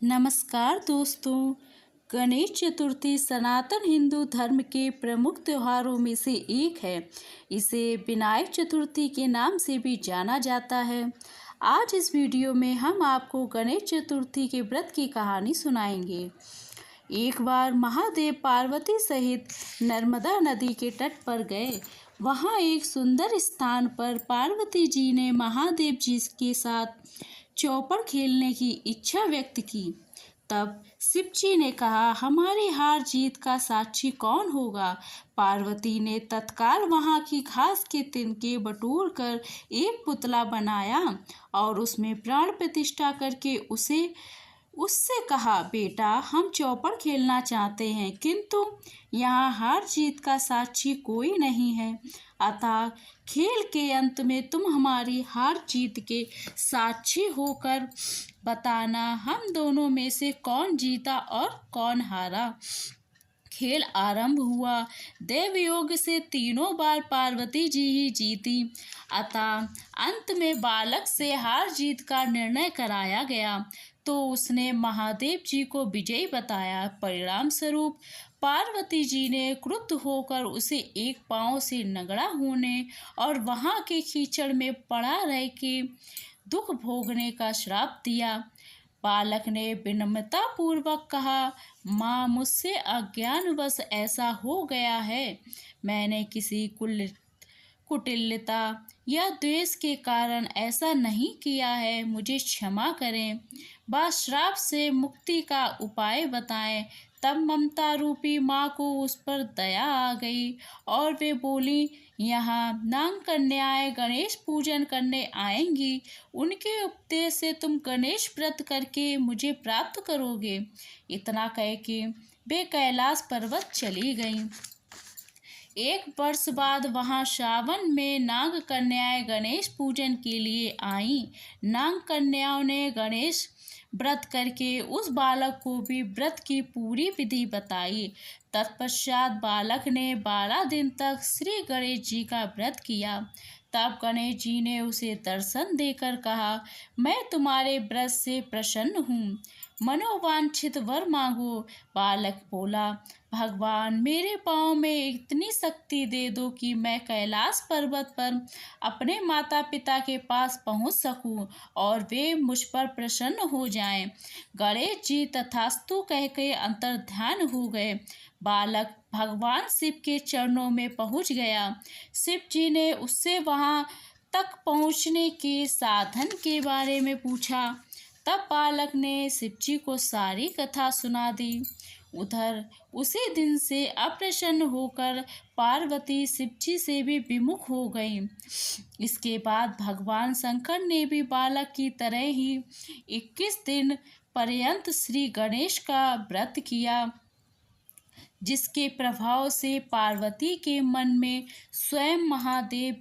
नमस्कार दोस्तों। गणेश चतुर्थी सनातन हिंदू धर्म के प्रमुख त्योहारों में से एक है। इसे विनायक चतुर्थी के नाम से भी जाना जाता है। आज इस वीडियो में हम आपको गणेश चतुर्थी के व्रत की कहानी सुनाएंगे। एक बार महादेव पार्वती सहित नर्मदा नदी के तट पर गए। वहाँ एक सुंदर स्थान पर पार्वती जी ने महादेव जी के साथ चौपड़ खेलने की इच्छा व्यक्त की। तब शिव जी ने कहा, हमारी हार जीत का साक्षी कौन होगा? पार्वती ने तत्काल वहां की घास के तिनके बटोर कर एक पुतला बनाया और उसमें प्राण प्रतिष्ठा करके उससे कहा, बेटा, हम चौपड़ खेलना चाहते हैं, किंतु यहाँ हार जीत का साक्षी कोई नहीं है। अतः खेल के अंत में तुम हमारी हार जीत के साक्षी होकर बताना, हम दोनों में से कौन जीता और कौन हारा। खेल आरंभ हुआ। देवयोग से तीनों बार पार्वती जी ही जीती। अतः अंत में बालक से हार जीत का निर्णय कराया गया तो उसने महादेव जी को विजयी बताया। परिणाम स्वरूप पार्वती जी ने क्रुद्ध होकर उसे एक पांव से नगड़ा होने और वहां के कीचड़ में पड़ा रह के दुख भोगने का श्राप दिया। बालक ने विनम्रता पूर्वक कहा, माँ, मुझसे अज्ञानवश ऐसा हो गया है। मैंने किसी कुटिलता या द्वेष के कारण ऐसा नहीं किया है, मुझे क्षमा करें। बस श्राप से मुक्ति का उपाय बताएं। तब ममता रूपी माँ को उस पर दया आ गई और वे बोली, यहाँ नाग कन्याएं गणेश पूजन करने आएंगी, उनके उपदेश से तुम गणेश व्रत करके मुझे प्राप्त करोगे। इतना कह के वे कैलाश पर्वत चली गईं। एक वर्ष बाद वहां सावन में नाग कन्याएं गणेश पूजन के लिए आईं। नाग कन्याओं ने गणेश व्रत करके उस बालक को भी व्रत की पूरी विधि बताई। तत्पश्चात बालक ने 12 दिन तक श्री गणेश जी का व्रत किया। तब गणेश जी ने उसे दर्शन देकर कहा, मैं तुम्हारे व्रत से प्रसन्न हूँ, मनोवांछित वर मांगो। बालक बोला, भगवान, मेरे पाँव में इतनी शक्ति दे दो कि मैं कैलाश पर्वत पर अपने माता पिता के पास पहुंच सकूं और वे मुझ पर प्रसन्न हो जाएं। गणेश जी तथास्तु कह के अंतर्ध्यान हो गए। बालक भगवान शिव के चरणों में पहुंच गया। शिव जी ने उससे वहां तक पहुंचने के साधन के बारे में पूछा। तब बालक ने शिव जी को सारी कथा सुना दी। उधर उसी दिन से अप्रसन्न होकर पार्वती शिव जी से भी विमुख हो गई। इसके बाद भगवान शंकर ने भी बालक की तरह ही 21 दिन पर्यंत श्री गणेश का व्रत किया, जिसके प्रभाव से पार्वती के मन में स्वयं महादेव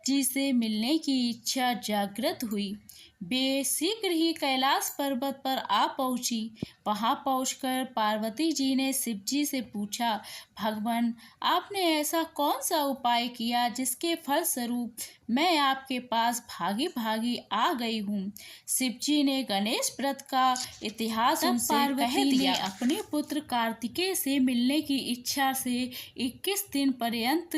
जी से मिलने की इच्छा जागृत हुई। वे शीघ्र ही कैलाश पर्वत पर आ पहुंची। वहां पहुंचकर पार्वती जी ने शिव जी से पूछा, भगवान, आपने ऐसा कौन सा उपाय किया जिसके फलस्वरूप मैं आपके पास भागी भागी आ गई हूँ? शिव जी ने गणेश व्रत का इतिहास उनसे कह दिया। अपने पुत्र कार्तिकेय से मिलने की इच्छा से 21 दिन पर्यंत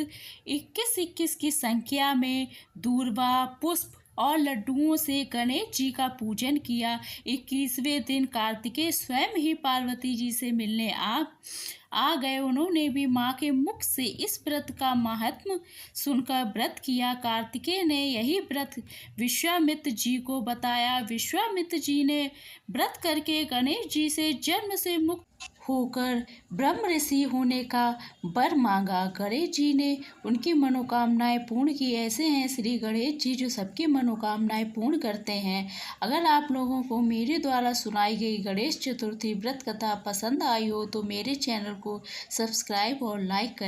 21-21 की संख्या में दूर्वा, पुष्प और लड्डुओं से गणेश जी का पूजन किया। 21वें दिन कार्तिकेय स्वयं ही पार्वती जी से मिलने आ गए। उन्होंने भी माँ के मुख से इस व्रत का महात्म्य सुनकर व्रत किया। कार्तिकेय ने यही व्रत विश्वामित्र जी को बताया। विश्वामित्र जी ने व्रत करके गणेश जी से जन्म से मुक्त होकर ब्रह्म ऋषि होने का वर मांगा। गणेश जी ने उनकी मनोकामनाएं पूर्ण की। ऐसे हैं श्री गणेश जी जो सबकी मनोकामनाएं पूर्ण करते हैं। अगर आप लोगों को मेरे द्वारा सुनाई गई गणेश चतुर्थी व्रत कथा पसंद आई हो तो मेरे चैनल को सब्सक्राइब और लाइक करें।